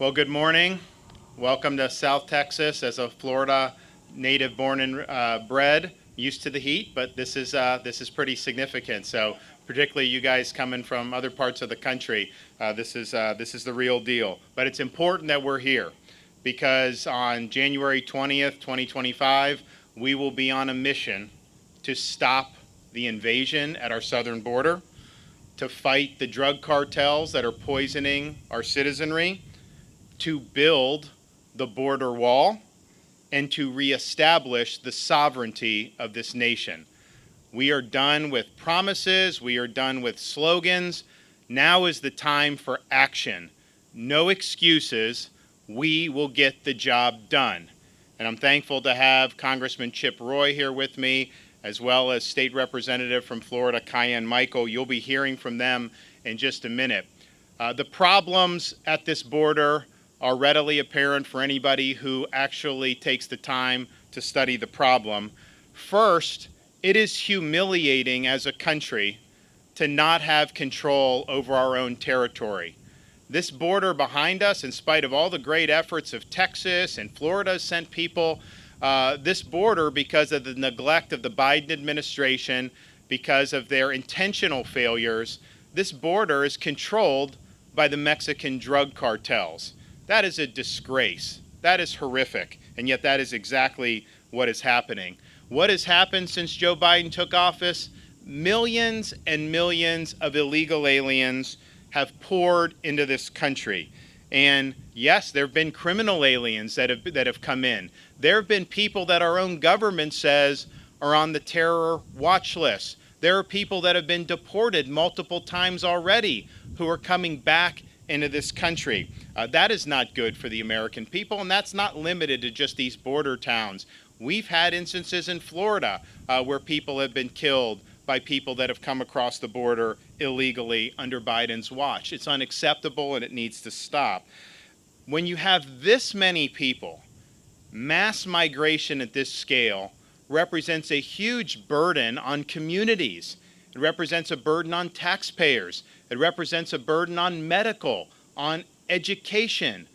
Well, good morning. Welcome to South Texas. As a Florida native, born and bred, used to the heat, but this is pretty significant. So, particularly you guys coming from other parts of the country, this is the real deal. But it's important that we're here because on January 20th, 2025, we will be on a mission to stop the invasion at our southern border, to fight the drug cartels that are poisoning our citizenry, to build the border wall, and to reestablish the sovereignty of this nation. We are done with promises. We are done with slogans. Now is the time for action. No excuses. We will get the job done. And I'm thankful to have Congressman Chip Roy here with me, as well as State Representative from Florida, Cayenne Michael. You'll be hearing from them in just a minute. The problems at this border are readily apparent for anybody who actually takes the time to study the problem. First, it is humiliating as a country to not have control over our own territory. This border behind us, in spite of all the great efforts of Texas and Florida sent people, this border, because of the neglect of the Biden administration, because of their intentional failures, this border is controlled by the Mexican drug cartels. That is a disgrace. That is horrific. And yet that is exactly what is happening. What has happened since Joe Biden took office? Millions and millions of illegal aliens have poured into this country. And yes, there have been criminal aliens that have come in. There have been people that our own government says are on the terror watch list. There are people that have been deported multiple times already who are coming back into this country. That is not good for the American people, and that's not limited to just these border towns. We've had instances in Florida where people have been killed by people that have come across the border illegally under Biden's watch. It's unacceptable and it needs to stop. When you have this many people, mass migration at this scale represents a huge burden on communities. It represents a burden on taxpayers. It represents a burden on medical, on education,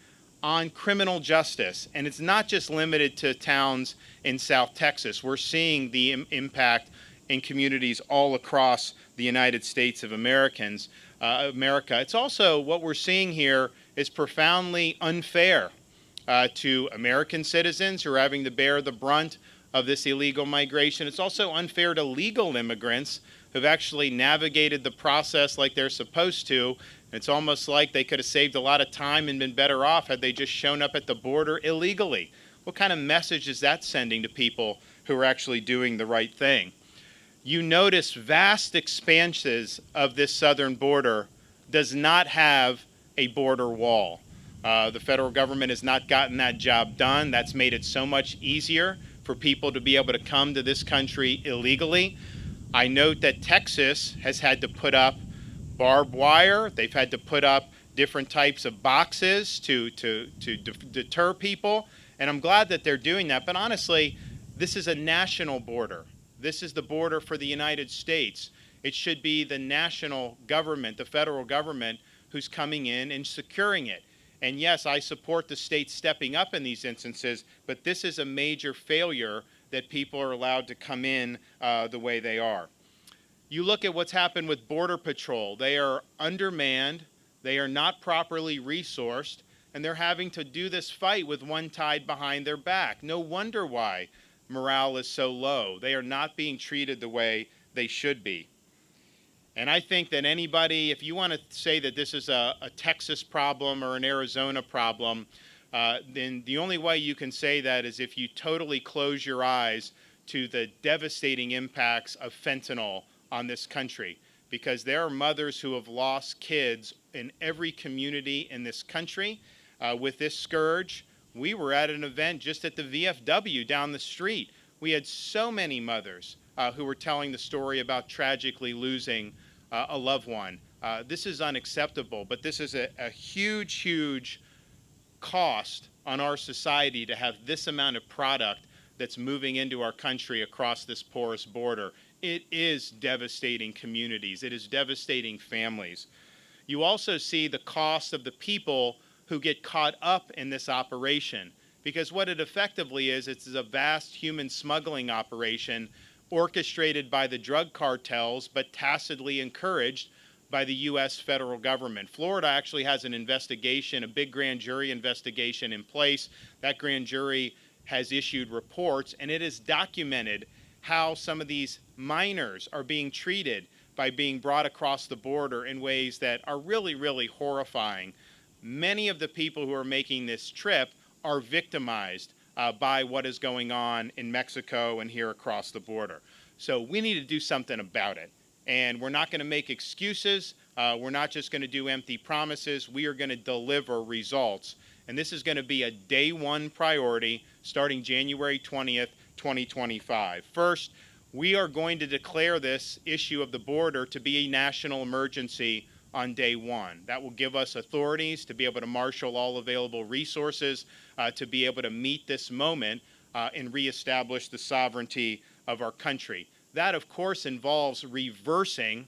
on criminal justice. And it's not just limited to towns in South Texas. We're seeing the impact in communities all across the United States of America. It's also, what we're seeing here is profoundly unfair to American citizens who are having to bear the brunt of this illegal migration. It's also unfair to legal immigrants who've actually navigated the process like they're supposed to. It's almost like they could have saved a lot of time and been better off had they just shown up at the border illegally. What kind of message is that sending to people who are actually doing the right thing? You notice vast expanses of this southern border does not have a border wall. The federal government has not gotten that job done. That's made it so much easier for people to be able to come to this country illegally. I note that Texas has had to put up barbed wire. They've had to put up different types of boxes to deter people. And I'm glad that they're doing that. But honestly, this is a national border. This is the border for the United States. It should be the national government, the federal government, who's coming in and securing it. And yes, I support the states stepping up in these instances, but this is a major failure that people are allowed to come in the way they are. You look at what's happened with Border Patrol. They are undermanned, they are not properly resourced, and they're having to do this fight with one tied behind their back. No wonder why morale is so low. They are not being treated the way they should be. And I think that anybody, if you want to say that this is a Texas problem or an Arizona problem, then the only way you can say that is if you totally close your eyes to the devastating impacts of fentanyl on this country. Because there are mothers who have lost kids in every community in this country with this scourge. We were at an event just at the VFW down the street. We had so many mothers who were telling the story about tragically losing a loved one. This is unacceptable, but this is a huge, huge cost on our society to have this amount of product that's moving into our country across this porous border. It is devastating communities. It is devastating families. You also see the cost of the people who get caught up in this operation. Because what it effectively is, it's a vast human smuggling operation orchestrated by the drug cartels, but tacitly encouraged by the U.S. federal government. Florida actually has an investigation, a big grand jury investigation in place. That grand jury has issued reports, and it has documented how some of these minors are being treated by being brought across the border in ways that are really, really horrifying. Many of the people who are making this trip are victimized by what is going on in Mexico and here across the border. So we need to do something about it. And we're not going to make excuses. We're not just going to do empty promises. We are going to deliver results. And this is going to be a day one priority starting January 20th, 2025. First, we are going to declare this issue of the border to be a national emergency on day one. That will give us authorities to be able to marshal all available resources to be able to meet this moment and reestablish the sovereignty of our country. That, of course, involves reversing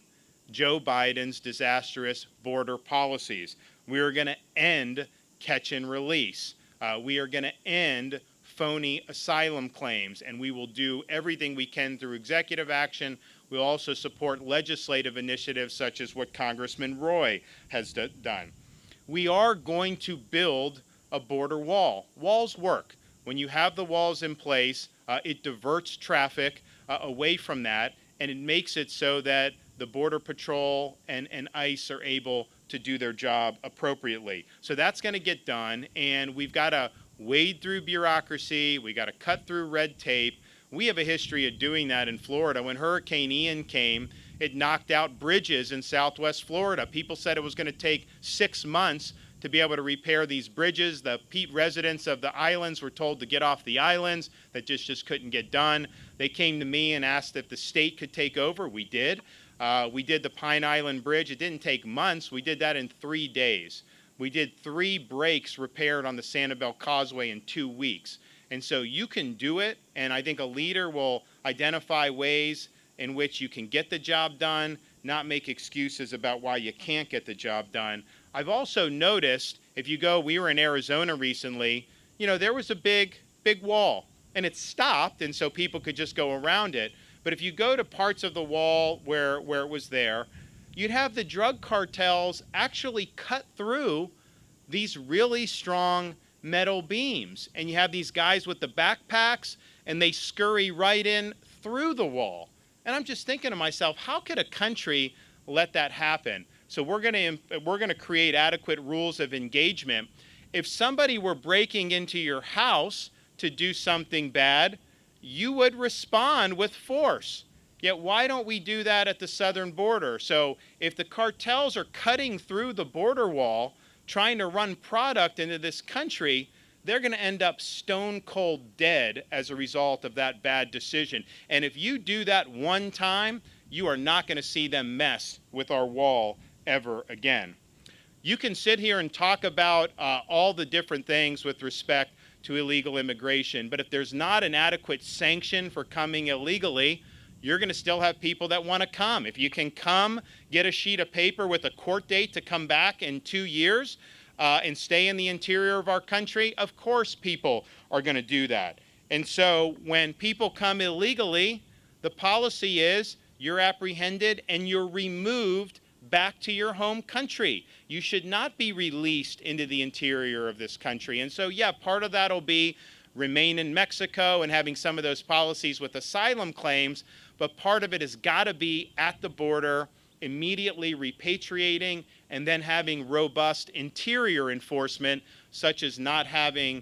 Joe Biden's disastrous border policies. We are going to end catch and release. We are going to end phony asylum claims, and we will do everything we can through executive action. We'll also support legislative initiatives such as what Congressman Roy has done. We are going to build a border wall. Walls work. When you have the walls in place, it diverts traffic away from that, and it makes it so that the Border Patrol and ICE are able to do their job appropriately. So that's going to get done, and we've got to wade through bureaucracy. We got to cut through red tape. We have a history of doing that in Florida. When Hurricane Ian came, it knocked out bridges in Southwest Florida. People said it was going to take 6 months to be able to repair these bridges. The residents of the islands were told to get off the islands. That just couldn't get done. They came to me and asked if the state could take over. We did. We did the Pine Island Bridge. It didn't take months. We did that in 3 days. We did 3 breaks repaired on the Sanibel Causeway in 2 weeks. And so you can do it, and I think a leader will identify ways in which you can get the job done, not make excuses about why you can't get the job done. I've also noticed, if you go, we were in Arizona recently, there was a big wall, and it stopped, and so people could just go around it. But if you go to parts of the wall where it was there, you'd have the drug cartels actually cut through these really strong metal beams. And you have these guys with the backpacks, and they scurry right in through the wall. And I'm just thinking to myself, how could a country let that happen? So we're going to create adequate rules of engagement. If somebody were breaking into your house to do something bad, you would respond with force. Yet why don't we do that at the southern border? So if the cartels are cutting through the border wall, trying to run product into this country, they're going to end up stone cold dead as a result of that bad decision. And if you do that one time, you are not going to see them mess with our wall ever again. You can sit here and talk about all the different things with respect to illegal immigration, but if there's not an adequate sanction for coming illegally, you're going to still have people that want to come. If you can come, get a sheet of paper with a court date to come back in 2 years and stay in the interior of our country, of course people are going to do that. And so when people come illegally, the policy is you're apprehended and you're removed back to your home country. You should not be released into the interior of this country. And so, yeah, part of that will be remain in Mexico and having some of those policies with asylum claims, but part of it has got to be at the border, immediately repatriating, and then having robust interior enforcement, such as not having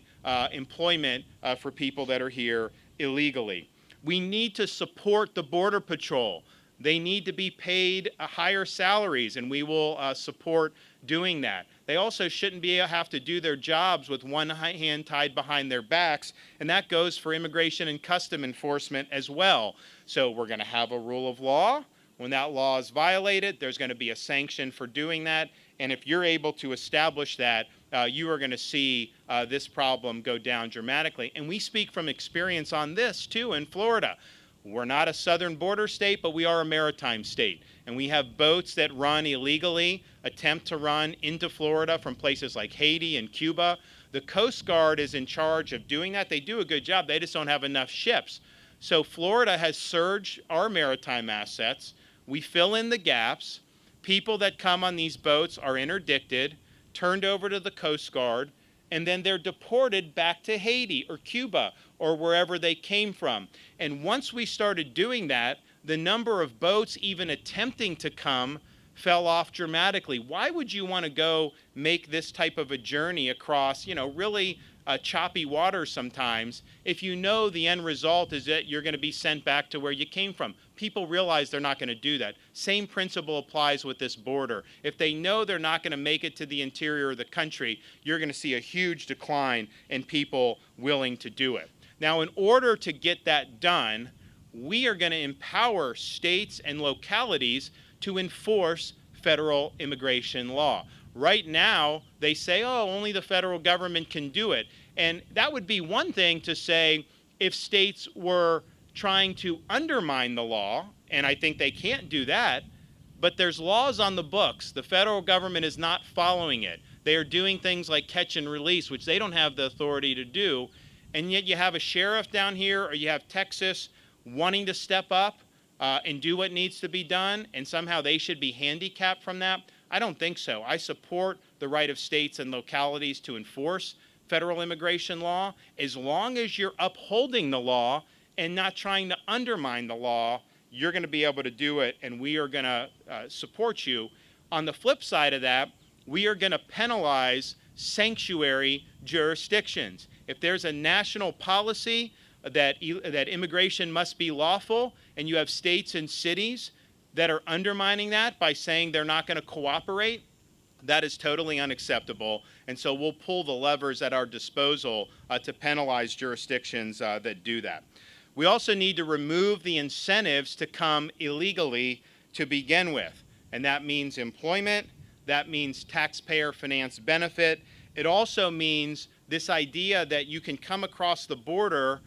employment for people that are here illegally. We need to support the Border Patrol. They need to be paid higher salaries, and we will support doing that. They also shouldn't have to do their jobs with one hand tied behind their backs, and that goes for immigration and custom enforcement as well. So we're going to have a rule of law. When that law is violated, there's going to be a sanction for doing that, and if you're able to establish that, you are going to see this problem go down dramatically. And we speak from experience on this, too, in Florida. We're not a southern border state, but we are a maritime state. And we have boats that run illegally, attempt to run into Florida from places like Haiti and Cuba. The Coast Guard is in charge of doing that. They do a good job. They just don't have enough ships. So Florida has surged our maritime assets. We fill in the gaps. People that come on these boats are interdicted, turned over to the Coast Guard, and then they're deported back to Haiti or Cuba or wherever they came from. And once we started doing that, the number of boats even attempting to come fell off dramatically. Why would you want to go make this type of a journey across, really choppy waters sometimes if you know the end result is that you're going to be sent back to where you came from? People realize they're not going to do that. Same principle applies with this border. If they know they're not going to make it to the interior of the country, you're going to see a huge decline in people willing to do it. Now, in order to get that done, we are going to empower states and localities to enforce federal immigration law. Right now, they say, oh, only the federal government can do it. And that would be one thing to say if states were trying to undermine the law, and I think they can't do that, but there's laws on the books. The federal government is not following it. They are doing things like catch and release, which they don't have the authority to do, and yet you have a sheriff down here, or you have Texas wanting to step up and do what needs to be done, and somehow they should be handicapped from that. I don't think so. I support the right of states and localities to enforce federal immigration law as long as you're upholding the law and not trying to undermine the law. You're going to be able to do it, and we are going to support you. On the flip side of that, we are going to penalize sanctuary jurisdictions. If there's a national policy that immigration must be lawful, and you have states and cities that are undermining that by saying they're not going to cooperate, that is totally unacceptable. And so we'll pull the levers at our disposal to penalize jurisdictions that do that. We also need to remove the incentives to come illegally to begin with. And that means employment. That means taxpayer finance benefit. It also means this idea that you can come across the border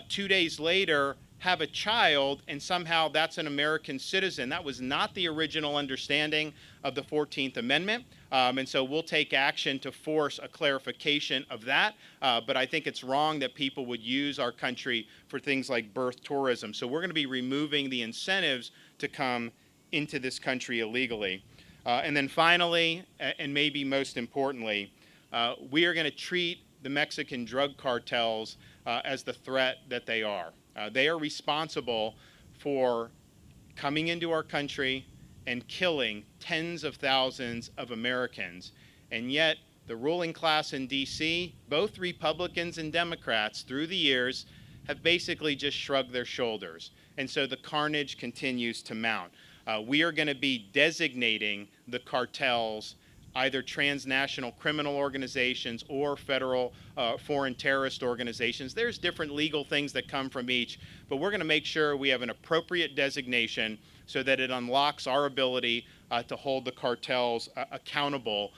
2 days later, have a child, and somehow that's an American citizen. That was not the original understanding of the 14th Amendment. And so we'll take action to force a clarification of that. But I think it's wrong that people would use our country for things like birth tourism. So we're going to be removing the incentives to come into this country illegally. And then finally, and maybe most importantly, we are going to treat the Mexican drug cartels as the threat that they are. They are responsible for coming into our country and killing tens of thousands of Americans. And yet, the ruling class in D.C., both Republicans and Democrats through the years, have basically just shrugged their shoulders. And so the carnage continues to mount. We are going to be designating the cartels either transnational criminal organizations or federal foreign terrorist organizations. There's different legal things that come from each, but we're going to make sure we have an appropriate designation so that it unlocks our ability to hold the cartels accountable,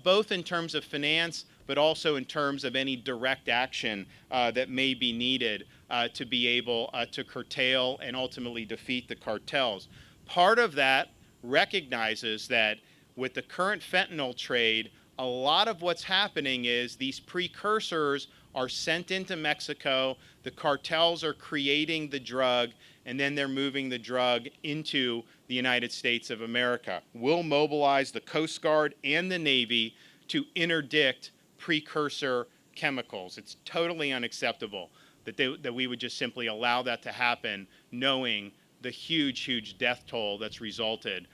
both in terms of finance, but also in terms of any direct action that may be needed to be able to curtail and ultimately defeat the cartels. Part of that recognizes that with the current fentanyl trade, a lot of what's happening is these precursors are sent into Mexico, the cartels are creating the drug, and then they're moving the drug into the United States of America. We'll mobilize the Coast Guard and the Navy to interdict precursor chemicals. It's totally unacceptable that we would just simply allow that to happen, knowing the huge death toll that's resulted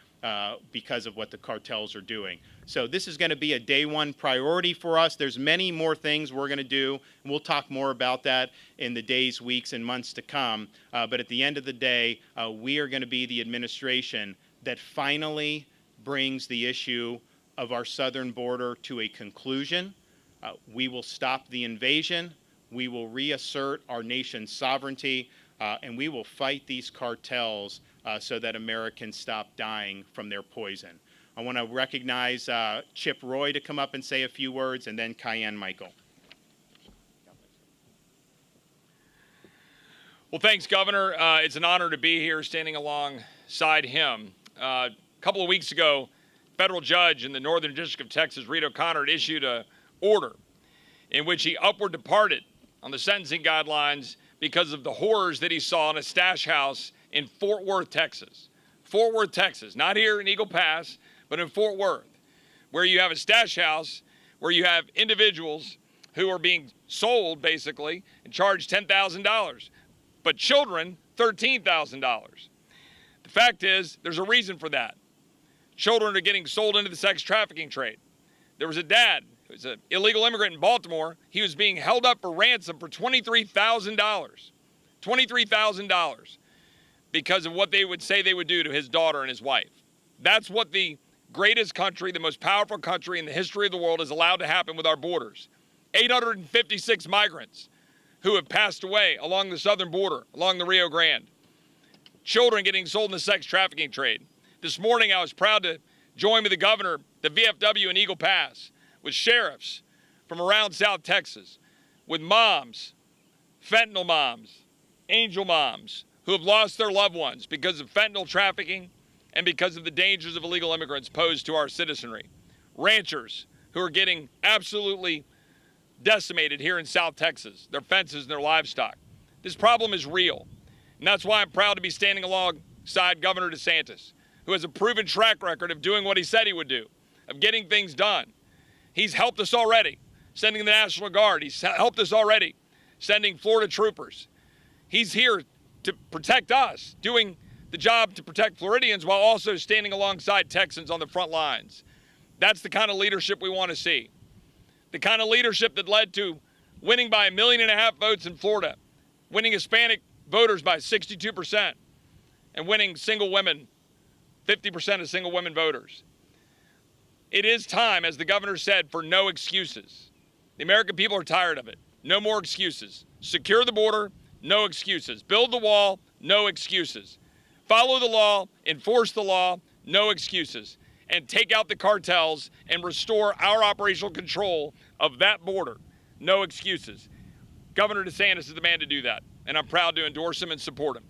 because of what the cartels are doing. So this is going to be a day one priority for us. There's many more things we're going to do, and we'll talk more about that in the days, weeks, and months to come. But at the end of the day, we are going to be the administration that finally brings the issue of our southern border to a conclusion. We will stop the invasion. We will reassert our nation's sovereignty, and we will fight these cartels so that Americans stop dying from their poison. I want to recognize Chip Roy to come up and say a few words, and then Cayenne Michael. Well, thanks, Governor. It's an honor to be here standing alongside him. A couple of weeks ago, federal judge in the Northern District of Texas, Reed O'Connor, had issued an order in which he upward departed on the sentencing guidelines because of the horrors that he saw in a stash house in Fort Worth, Texas. Fort Worth, Texas, not here in Eagle Pass, but in Fort Worth, where you have a stash house where you have individuals who are being sold, basically, and charged $10,000, but children, $13,000. The fact is, there's a reason for that. Children are getting sold into the sex trafficking trade. There was a dad who was an illegal immigrant in Baltimore. He was being held up for ransom for $23,000. $23,000 because of what they would say they would do to his daughter and his wife. That's what the greatest country, the most powerful country in the history of the world is allowed to happen with our borders. 856 migrants who have passed away along the southern border, along the Rio Grande. Children getting sold in the sex trafficking trade. This morning I was proud to join with the governor, the VFW in Eagle Pass, with sheriffs from around South Texas, with moms, fentanyl moms, angel moms, who have lost their loved ones because of fentanyl trafficking and because of the dangers of illegal immigrants posed to our citizenry. Ranchers who are getting absolutely decimated here in South Texas, their fences and their livestock. This problem is real, and that's why I'm proud to be standing alongside Governor DeSantis, who has a proven track record of doing what he said he would do, of getting things done. He's helped us already, sending the National Guard. He's helped us already, sending Florida troopers. He's here to protect us, doing the job to protect Floridians while also standing alongside Texans on the front lines. That's the kind of leadership we want to see. The kind of leadership that led to winning by 1.5 million votes in Florida, winning Hispanic voters by 62%, and winning single women, 50% of single women voters. It is time, as the governor said, for no excuses. The American people are tired of it. No more excuses. Secure the border, no excuses. Build the wall, no excuses. Follow the law, enforce the law, no excuses. And take out the cartels and restore our operational control of that border. No excuses. Governor DeSantis is the man to do that, and I'm proud to endorse him and support him.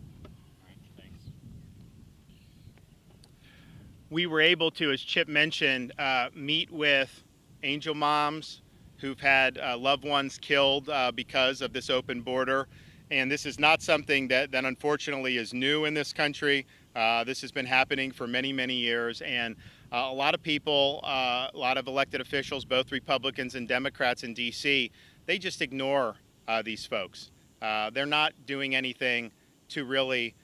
We were able to, as Chip mentioned, meet with angel moms who've had loved ones killed because of this open border. And this is not something that unfortunately is new in this country. This has been happening for many, many years. And a lot of people, a lot of elected officials, both Republicans and Democrats in D.C., they just ignore these folks. They're not doing anything to really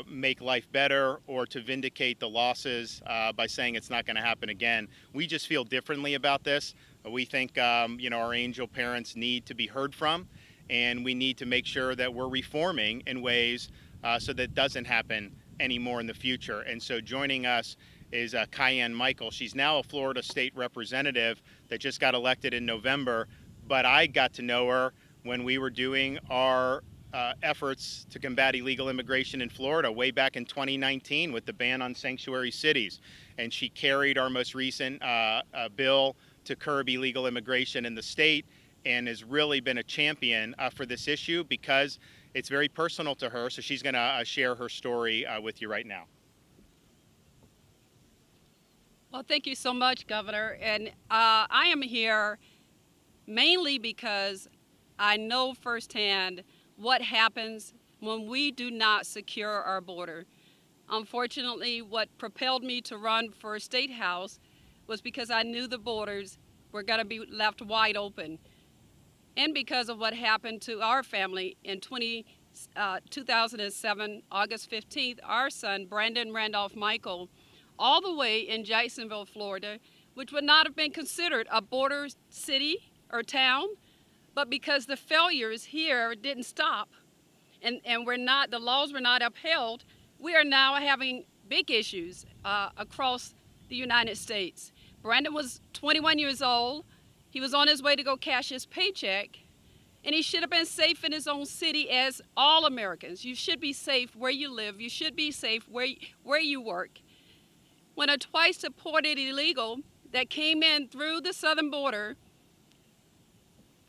make life better or to vindicate the losses by saying it's not going to happen again. We just feel differently about this. We think our angel parents need to be heard from, and we need to make sure that we're reforming in ways so that doesn't happen anymore in the future. And so joining us is Cayenne Michael. She's now a Florida state representative that just got elected in November, but I got to know her when we were doing our efforts to combat illegal immigration in Florida way back in 2019 with the ban on sanctuary cities. And she carried our most recent bill to curb illegal immigration in the state and has really been a champion for this issue because it's very personal to her. So she's going to share her story with you right now. Well, thank you so much, Governor. And I am here mainly because I know firsthand what happens when we do not secure our border. Unfortunately, what propelled me to run for State House was because I knew the borders were going to be left wide open. And because of what happened to our family in 2007, August 15th, our son, Brandon Randolph Michael, all the way in Jacksonville, Florida, which would not have been considered a border city or town, but because the failures here didn't stop and the laws were not upheld, we are now having big issues across the United States. Brandon was 21 years old. He was on his way to go cash his paycheck, and he should have been safe in his own city as all Americans. You should be safe where you live. You should be safe where you work. When a twice deported illegal that came in through the southern border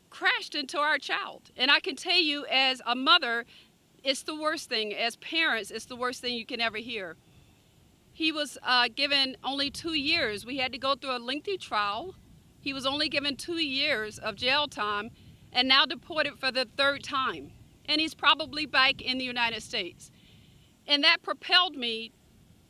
crashed into our child. And I can tell you as a mother, it's the worst thing. As parents, it's the worst thing you can ever hear. He was given only 2 years. We had to go through a lengthy trial. He was only given 2 years of jail time and now deported for the 3rd time. And he's probably back in the United States. And that propelled me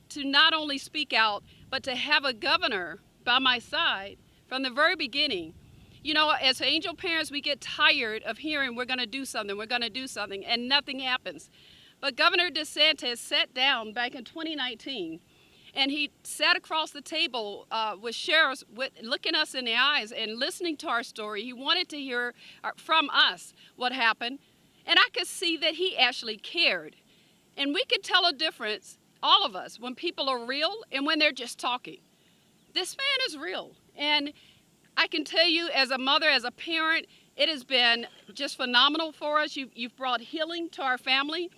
to not only speak out, but to have a governor by my side from the very beginning. You know, as angel parents, we get tired of hearing we're going to do something, and nothing happens. But Governor DeSantis sat down back in 2019, and he sat across the table with sheriffs, looking us in the eyes and listening to our story. He wanted to hear from us what happened, and I could see that he actually cared. And we could tell a difference, all of us, when people are real and when they're just talking. This man is real, and I can tell you as a mother, as a parent, it has been just phenomenal for us. You've brought healing to our family.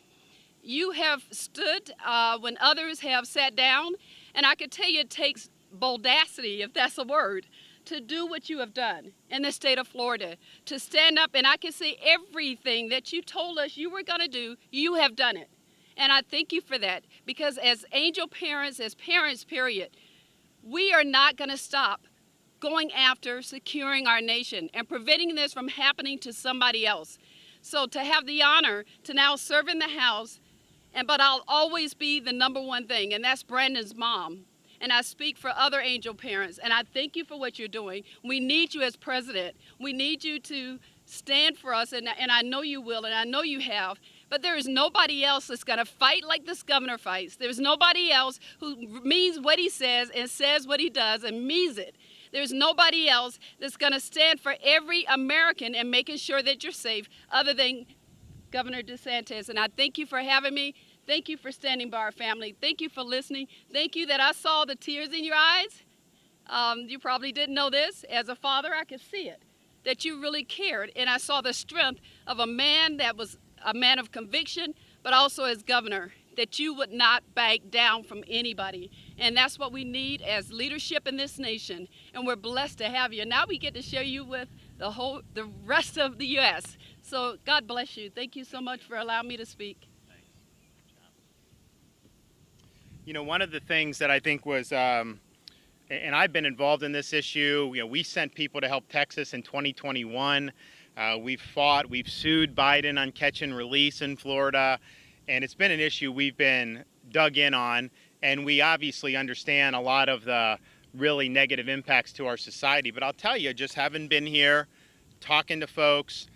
You have stood when others have sat down, and I can tell you it takes boldacity, if that's a word, to do what you have done in the state of Florida, to stand up, and I can say everything that you told us you were going to do, you have done it. And I thank you for that, because as angel parents, as parents, period, we are not going to stop going after securing our nation and preventing this from happening to somebody else. So to have the honor to now serve in the House, but I'll always be the #1 thing, and that's Brandon's mom. And I speak for other angel parents, and I thank you for what you're doing. We need you as president. We need you to stand for us, and I know you will, and I know you have. But there is nobody else that's going to fight like this governor fights. There's nobody else who means what he says and says what he does and means it. There's nobody else that's going to stand for every American and making sure that you're safe other than Governor DeSantis. And I thank you for having me. Thank you for standing by our family. Thank you for listening. Thank you that I saw the tears in your eyes. You probably didn't know this. As a father, I could see it, that you really cared. And I saw the strength of a man that was a man of conviction, but also as governor, that you would not back down from anybody. And that's what we need as leadership in this nation. And we're blessed to have you. Now we get to share you with the rest of the U.S. So God bless you. Thank you so much for allowing me to speak. You know, one of the things that I think was, and I've been involved in this issue, you know, we sent people to help Texas in 2021. We've fought, we've sued Biden on catch and release in Florida, and it's been an issue we've been dug in on, and we obviously understand a lot of the really negative impacts to our society. But I'll tell you, just having been here, talking to folks,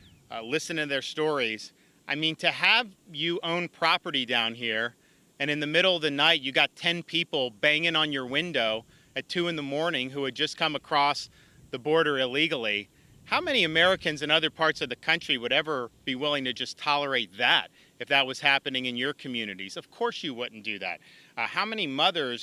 listening to their stories, I mean, to have you own property down here, and in the middle of the night, you got 10 people banging on your window at 2 in the morning who had just come across the border illegally. How many Americans in other parts of the country would ever be willing to just tolerate that if that was happening in your communities? Of course you wouldn't do that. How many mothers